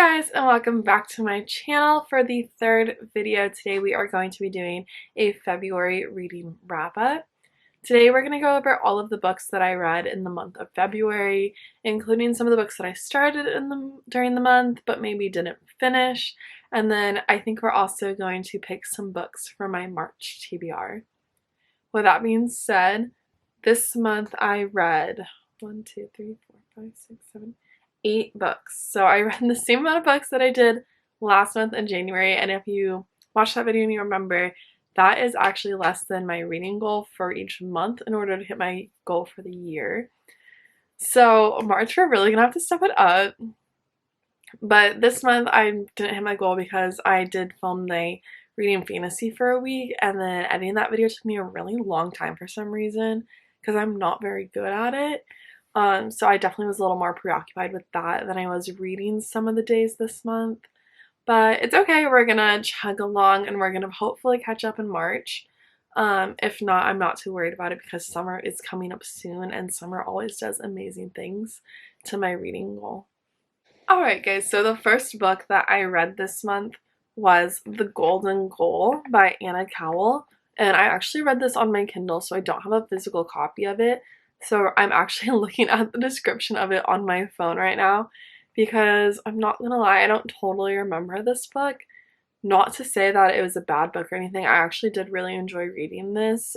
guys, and welcome back to my channel. For the third video today, we are going to be doing a February reading wrap-up. Today we're going to go over all of the books that I read in the month of February, including some of the books that I started during the month but maybe didn't finish. And then I think we're also going to pick some books for my March TBR. With that being said, this month I read 8 books. So I read the same amount of books that I did last month in January, and if you watched that video and you remember, that is actually less than my reading goal for each month in order to hit my goal for the year. So March, we're really gonna have to step it up. But this month I didn't hit my goal because I did film the reading fantasy for a week, and then editing that video took me a really long time for some reason because I'm not very good at it. So I definitely was a little more preoccupied with that than I was reading some of the days this month. But it's okay, we're gonna chug along and we're gonna hopefully catch up in March. If not, I'm not too worried about it because summer is coming up soon and summer always does amazing things to my reading goal. Alright guys, so the first book that I read this month was The Golden Goal by Anna Cowell. And I actually read this on my Kindle, so I don't have a physical copy of it. So I'm actually looking at the description of it on my phone right now because I'm not gonna lie, I don't totally remember this book. Not to say that it was a bad book or anything, I actually did really enjoy reading this.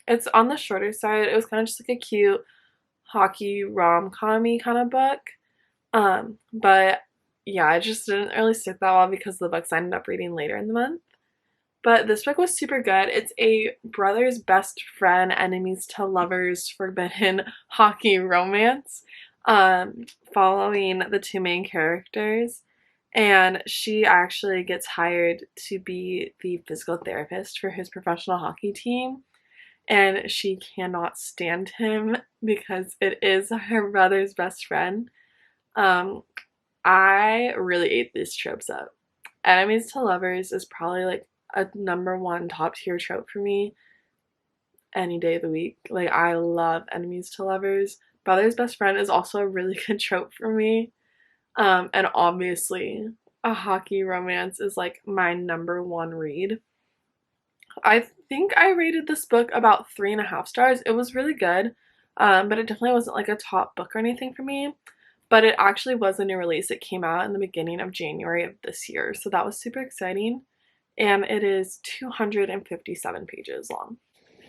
It's on the shorter side. It was kind of just like a cute hockey rom-com-y kind of book. But yeah, it just didn't really stick that well because the books I ended up reading later in the month. But this book was super good. It's a brother's best friend, enemies to lovers, forbidden hockey romance, following the two main characters. And she actually gets hired to be the physical therapist for his professional hockey team. And she cannot stand him because it is her brother's best friend. I really ate these tropes up. Enemies to lovers is probably like a #1 top tier trope for me any day of the week. Like, I love enemies to lovers. Brother's best friend is also a really good trope for me. And obviously a hockey romance is like my #1 read. I think I rated this book about 3.5 stars. It was really good, but it definitely wasn't like a top book or anything for me. But it actually was a new release. It came out in the beginning of January of this year, so that was super exciting. And it is 257 pages long.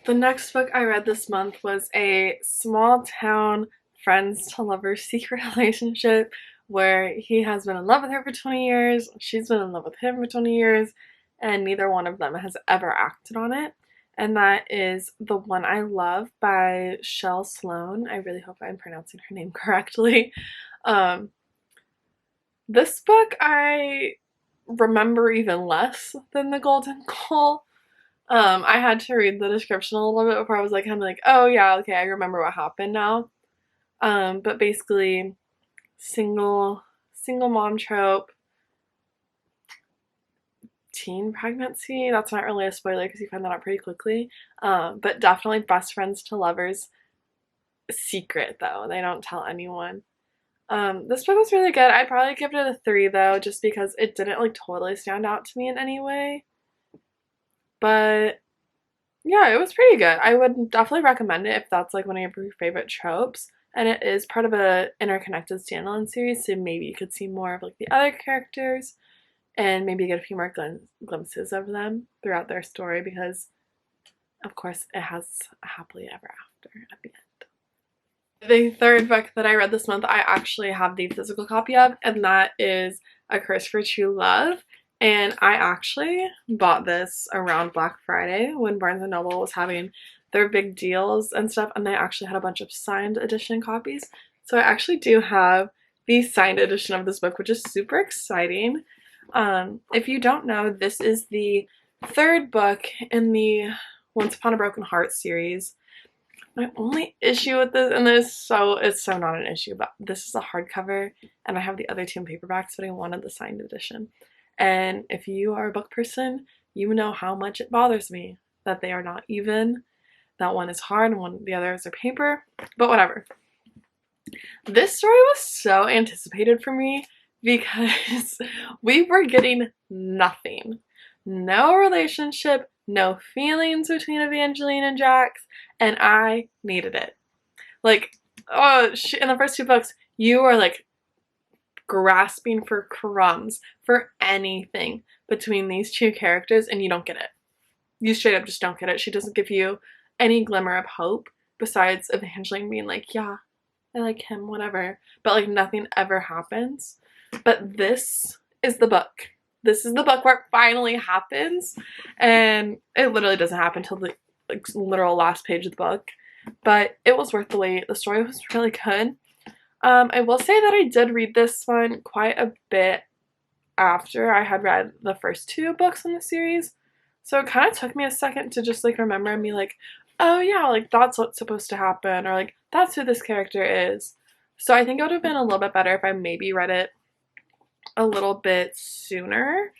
The next book I read this month was a small town friends to lovers secret relationship where he has been in love with her for 20 years, she's been in love with him for 20 years, and neither one of them has ever acted on it. And that is The One I Love by Shel Sloan. I really hope I'm pronouncing her name correctly. This book I remember even less than The Golden Goal. I had to read the description a little bit before I was like, kind of like, oh yeah, okay, I remember what happened now. But basically, single mom trope, teen pregnancy. That's not really a spoiler because you find that out pretty quickly. But definitely best friends to lovers. Secret though, they don't tell anyone. This book was really good. I'd probably give it a 3 though, just because it didn't like totally stand out to me in any way. But yeah, it was pretty good. I would definitely recommend it if that's like one of your favorite tropes. And it is part of a interconnected standalone series, so maybe you could see more of like the other characters and maybe get a few more glimpses of them throughout their story because of course it has a happily ever after at the end. The third book that I read this month, I actually have the physical copy of, and that is A Curse for True Love. And I actually bought this around Black Friday when Barnes & Noble was having their big deals and stuff, and they actually had a bunch of signed edition copies. So I actually do have the signed edition of this book, which is super exciting. If you don't know, this is the third book in the Once Upon a Broken Heart series. My only issue with this, and it's so not an issue, but this is a hardcover, and I have the other two in paperbacks, but I wanted the signed edition. And if you are a book person, you know how much it bothers me that they are not even. That one is hard and the others are paper, but whatever. This story was so anticipated for me because we were getting nothing. No relationship, no feelings between Evangeline and Jax, and I needed it. Like, oh, in the first two books, you are like grasping for crumbs for anything between these two characters, and you don't get it. You straight up just don't get it. She doesn't give you any glimmer of hope besides Evangeline being like, yeah, I like him, whatever. But like nothing ever happens. But this is the book. This is the book where it finally happens. And it literally doesn't happen until the like literal last page of the book. But it was worth the wait. The story was really good. I will say that I did read this one quite a bit after I had read the first two books in the series. So it kind of took me a second to just like remember and be like, oh yeah, like that's what's supposed to happen, or like that's who this character is. So I think it would have been a little bit better if I maybe read it a little bit sooner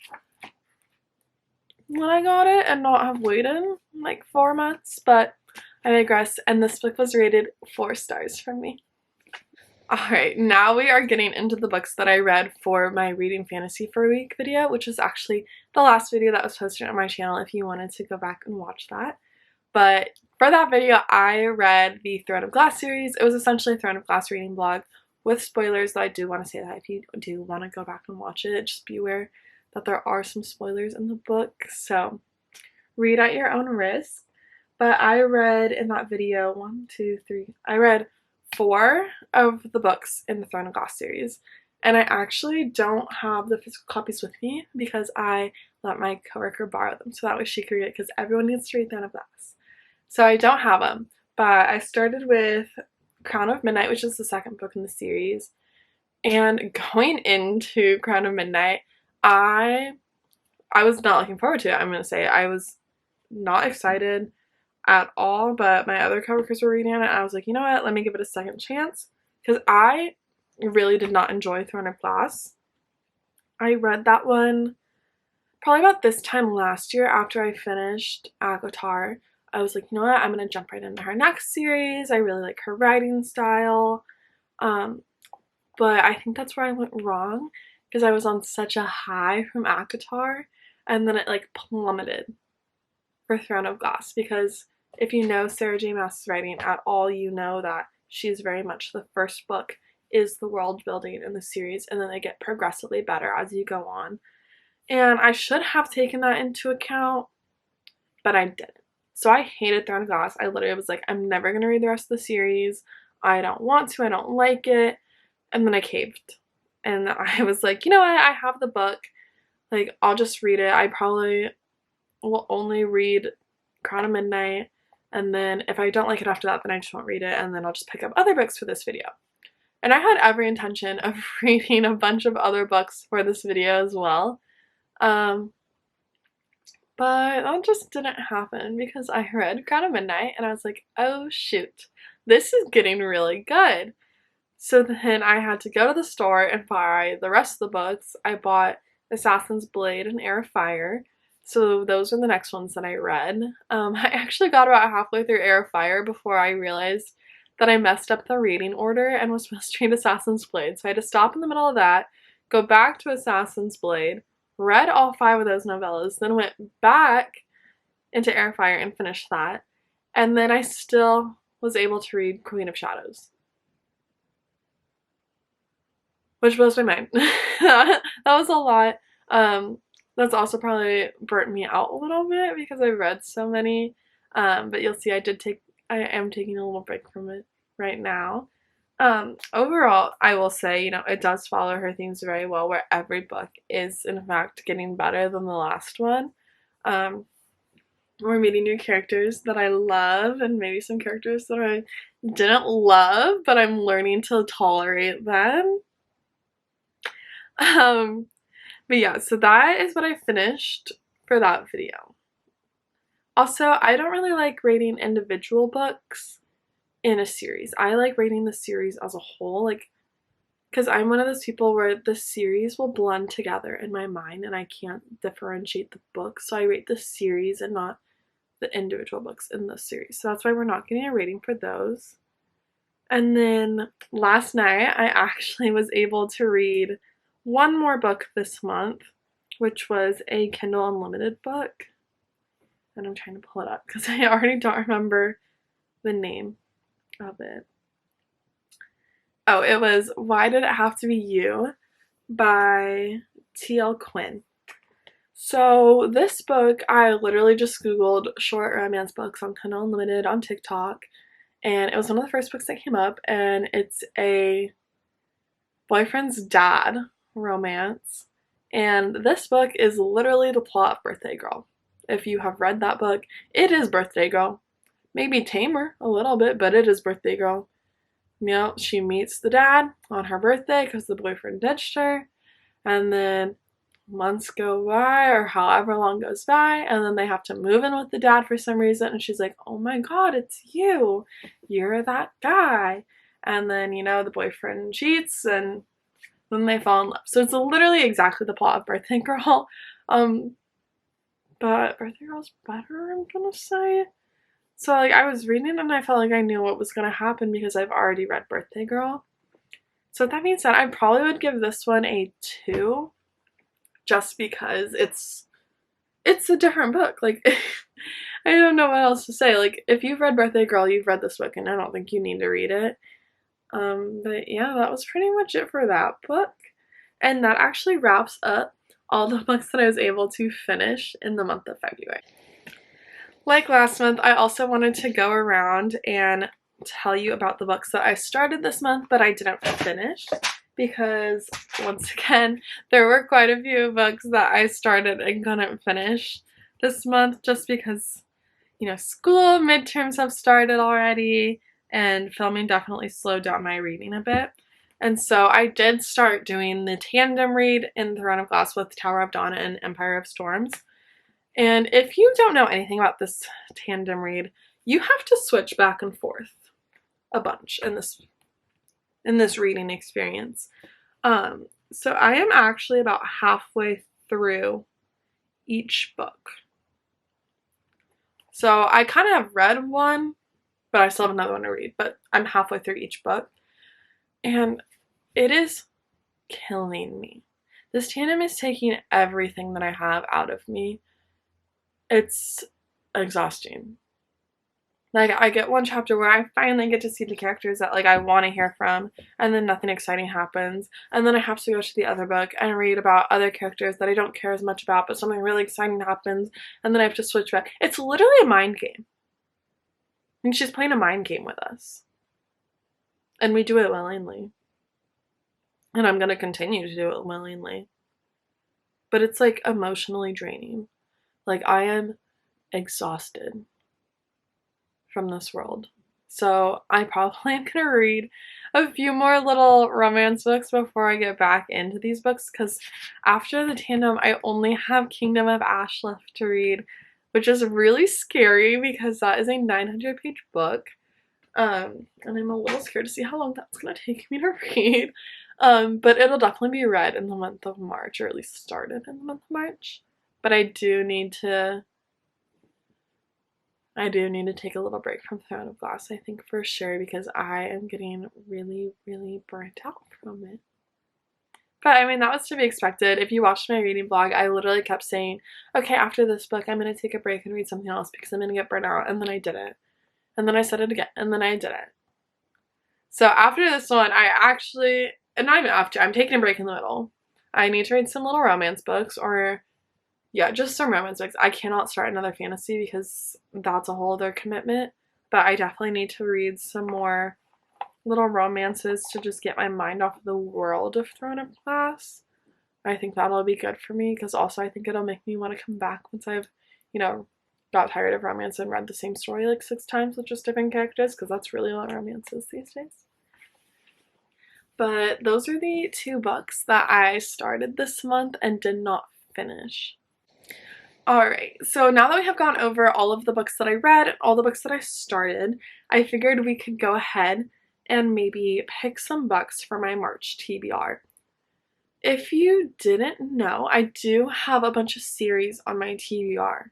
when I got it and not have waited like 4 months, but I digress, and this book was rated 4 stars from me. Alright, now we are getting into the books that I read for my Reading Fantasy for a Week video, which is actually the last video that was posted on my channel if you wanted to go back and watch that. But for that video, I read the Throne of Glass series. It was essentially a Throne of Glass reading blog with spoilers, though I do want to say that if you do want to go back and watch it, just be aware that there are some spoilers in the book, so read at your own risk. But I read in that video, I read 4 of the books in the Throne of Glass series, and I actually don't have the physical copies with me because I let my coworker borrow them so that way she could read it, because everyone needs to read Throne of Glass. So I don't have them, but I started with Crown of Midnight, which is the second book in the series, and going into Crown of Midnight, I was not looking forward to it. I'm going to say I was not excited at all, but my other coworkers were reading it, and I was like, you know what, let me give it a second chance, because I really did not enjoy Throne of Glass. I read that one probably about this time last year after I finished ACOTAR. I was like, you know what, I'm going to jump right into her next series. I really like her writing style, but I think that's where I went wrong, because I was on such a high from ACOTAR, and then it like plummeted for Throne of Glass, because if you know Sarah J. Maas's writing at all, you know that she's very much the first book is the world building in the series, and then they get progressively better as you go on. And I should have taken that into account, but I didn't. So I hated Throne of Glass. I literally was like, I'm never going to read the rest of the series. I don't want to. I don't like it. And then I caved. And I was like, you know what? I have the book. Like, I'll just read it. I probably will only read Crown of Midnight. And then if I don't like it after that, then I just won't read it. And then I'll just pick up other books for this video. And I had every intention of reading a bunch of other books for this video as well. But that just didn't happen because I read Crown of Midnight and I was like, oh shoot, this is getting really good. So then I had to go to the store and buy the rest of the books. I bought Assassin's Blade and Heir of Fire. So those are the next ones that I read. I actually got about halfway through Heir of Fire before I realized that I messed up the reading order and was supposed to read Assassin's Blade. So I had to stop in the middle of that, go back to Assassin's Blade, read all 5 of those novellas, then went back into Heir of Fire and finished that. And then I still was able to read Queen of Shadows, which blows my mind. That was a lot. That's also probably burnt me out a little bit because I read so many. But you'll see I am taking a little break from it right now. Overall, I will say, it does follow her themes very well, where every book is, in fact, getting better than the last one. We're meeting new characters that I love, and maybe some characters that I didn't love, but I'm learning to tolerate them. But yeah, so that is what I finished for that video. Also, I don't really like rating individual books in a series. I like rating the series as a whole, because I'm one of those people where the series will blend together in my mind and I can't differentiate the books, so I rate the series and not the individual books in the series. So that's why we're not getting a rating for those. And then last night I actually was able to read one more book this month, which was a Kindle Unlimited book. And I'm trying to pull it up because I already don't remember the name of it. Oh, it was Why Did It Have to Be You by T.L. Quinn. So this book, I literally just Googled short romance books on Kindle Unlimited on TikTok, and it was one of the first books that came up, and it's a boyfriend's dad romance. And this book is literally the plot of Birthday Girl. If you have read that book, it is Birthday Girl. Maybe tamer a little bit, but it is Birthday Girl. You know, she meets the dad on her birthday because the boyfriend ditched her, and then months go by or however long goes by, and then they have to move in with the dad for some reason, and she's like, oh my god, it's you, you're that guy. And then, you know, the boyfriend cheats and then they fall in love. So it's literally exactly the plot of Birthday Girl, but Birthday Girl's better, I'm gonna say. So like I was reading and I felt like I knew what was gonna happen because I've already read Birthday Girl. So with that being said, I probably would give this one a 2, just because it's a different book. Like I don't know what else to say. Like if you've read Birthday Girl, you've read this book, and I don't think you need to read it. But yeah, that was pretty much it for that book. And that actually wraps up all the books that I was able to finish in the month of February. Like last month, I also wanted to go around and tell you about the books that I started this month but I didn't finish, because once again, there were quite a few books that I started and couldn't finish this month just because, you know, school midterms have started already and filming definitely slowed down my reading a bit. And so I did start doing the tandem read in Throne of Glass with Tower of Dawn and Empire of Storms. And if you don't know anything about this tandem read, you have to switch back and forth a bunch in this reading experience. So I am actually about halfway through each book. So I kind of have read one, but I still have another one to read, but I'm halfway through each book. And it is killing me. This tandem is taking everything that I have out of me. It's exhausting. Like, I get one chapter where I finally get to see the characters that, like, I want to hear from, and then nothing exciting happens, and then I have to go to the other book and read about other characters that I don't care as much about, but something really exciting happens, and then I have to switch back. It's literally a mind game. And she's playing a mind game with us. And we do it willingly. And I'm going to continue to do it willingly. But it's, like, emotionally draining. Like, I am exhausted from this world. So I probably am going to read a few more little romance books before I get back into these books, because after the tandem, I only have Kingdom of Ash left to read, which is really scary because that is a 900-page book. And I'm a little scared to see how long that's going to take me to read. But it'll definitely be read in the month of March, or at least started in the month of March. But I do need to take a little break from Throne of Glass, I think, for sure, because I am getting really, really burnt out from it. But I mean, that was to be expected. If you watched my reading vlog, I literally kept saying, okay, after this book, I'm going to take a break and read something else because I'm going to get burnt out. And then I didn't. And then I said it again. And then I didn't. So after this one, I actually, and not even after, I'm taking a break in the middle. I need to read some little romance books, or yeah, just some romance books. I cannot start another fantasy because that's a whole other commitment. But I definitely need to read some more little romances to just get my mind off the world of Throne of Glass. I think that'll be good for me, because also I think it'll make me want to come back once I've, you know, got tired of romance and read the same story like 6 times with just different characters, because that's really what romance is these days. But those are the 2 books that I started this month and did not finish. Alright, so now that we have gone over all of the books that I read, all the books that I started, I figured we could go ahead and maybe pick some books for my March TBR. If you didn't know, I do have a bunch of series on my TBR,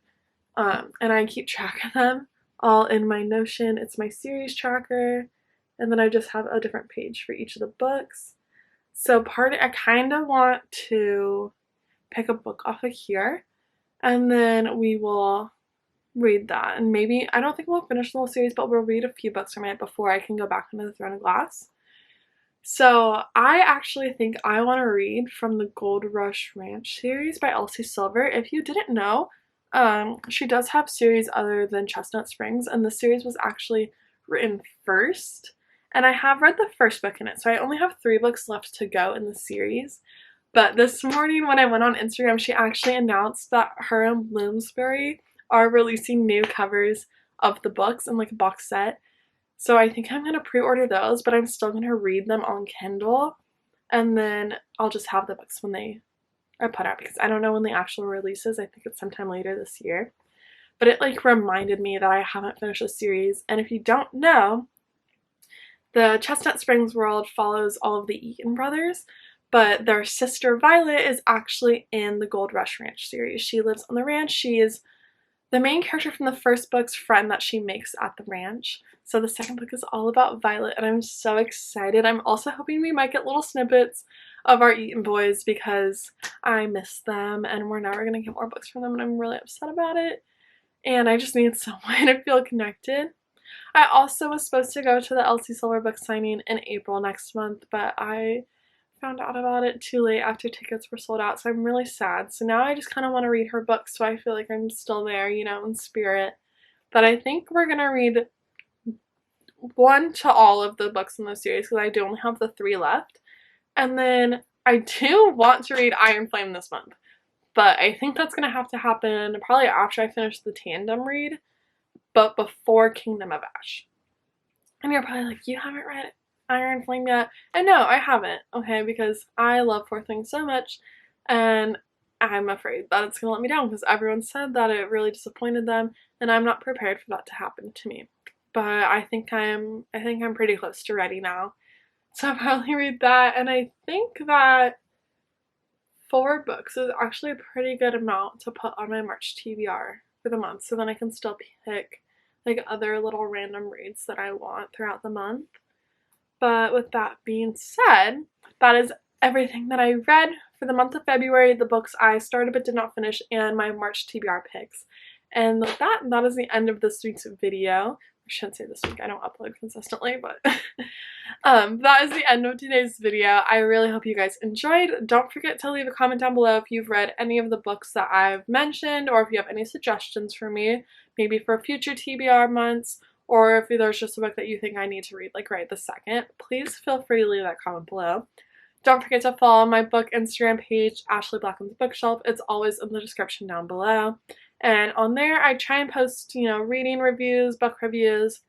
and I keep track of them all in my Notion. It's my series tracker, and then I just have a different page for each of the books. So I kind of want to pick a book off of here, and then we will read that. And maybe, I don't think we'll finish the whole series, but we'll read a few books from it before I can go back into the Throne of Glass. So I actually think I want to read from the Gold Rush Ranch series by Elsie Silver. If you didn't know, she does have series other than Chestnut Springs, and the series was actually written first. And I have read the first book in it, so I only have 3 books left to go in the series. But this morning when I went on Instagram, she actually announced that her and Bloomsbury are releasing new covers of the books in like a box set. So I think I'm going to pre-order those, but I'm still going to read them on Kindle, and then I'll just have the books when they are put out, because I don't know when the actual release is. I think it's sometime later this year. But it like reminded me that I haven't finished the series, and if you don't know, the Chestnut Springs world follows all of the Eaton brothers, but their sister Violet is actually in the Gold Rush Ranch series. She lives on the ranch. She is the main character from the first book's friend that she makes at the ranch. So the second book is all about Violet, and I'm so excited. I'm also hoping we might get little snippets of our Eaton boys, because I miss them and we're never going to get more books from them, and I'm really upset about it. And I just need someone to feel connected. I also was supposed to go to the Elsie Silver book signing in April next month, but I found out about it too late after tickets were sold out, so I'm really sad. So now I just kind of want to read her book, so I feel like I'm still there, you know, in spirit. But I think we're going to read 1 to all of the books in the series, because I do only have the 3 left. And then I do want to read Iron Flame this month, but I think that's going to have to happen probably after I finish the tandem read, but before Kingdom of Ash. And you're probably like, you haven't read Iron Flame yet? And no, I haven't, okay, because I love Fourth Wing so much, and I'm afraid that it's gonna let me down, because everyone said that it really disappointed them, and I'm not prepared for that to happen to me. But I think I'm pretty close to ready now. So I'll probably read that, and I think that 4 books is actually a pretty good amount to put on my March TBR for the month, so then I can still pick like other little random reads that I want throughout the month. But with that being said, that is everything that I read for the month of February, the books I started but did not finish, and my March TBR picks. And with that, that is the end of this week's video. I shouldn't say this week, I don't upload consistently, but that is the end of today's video. I really hope you guys enjoyed. Don't forget to leave a comment down below if you've read any of the books that I've mentioned, or if you have any suggestions for me, maybe for future TBR months, or if there's just a book that you think I need to read like right this second. Please feel free to leave that comment below. Don't forget to follow my book Instagram page, Ashley Blackman's Bookshelf. It's always in the description down below. And on there, I try and post, you know, reading reviews, book reviews,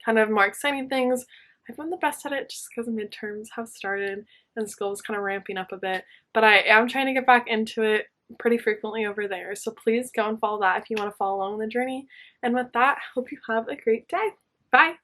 kind of more exciting things. I've been the best at it just because midterms have started and school is kind of ramping up a bit. But I am trying to get back into it pretty frequently over there. So please go and follow that if you want to follow along the journey. And with that, I hope you have a great day. Bye!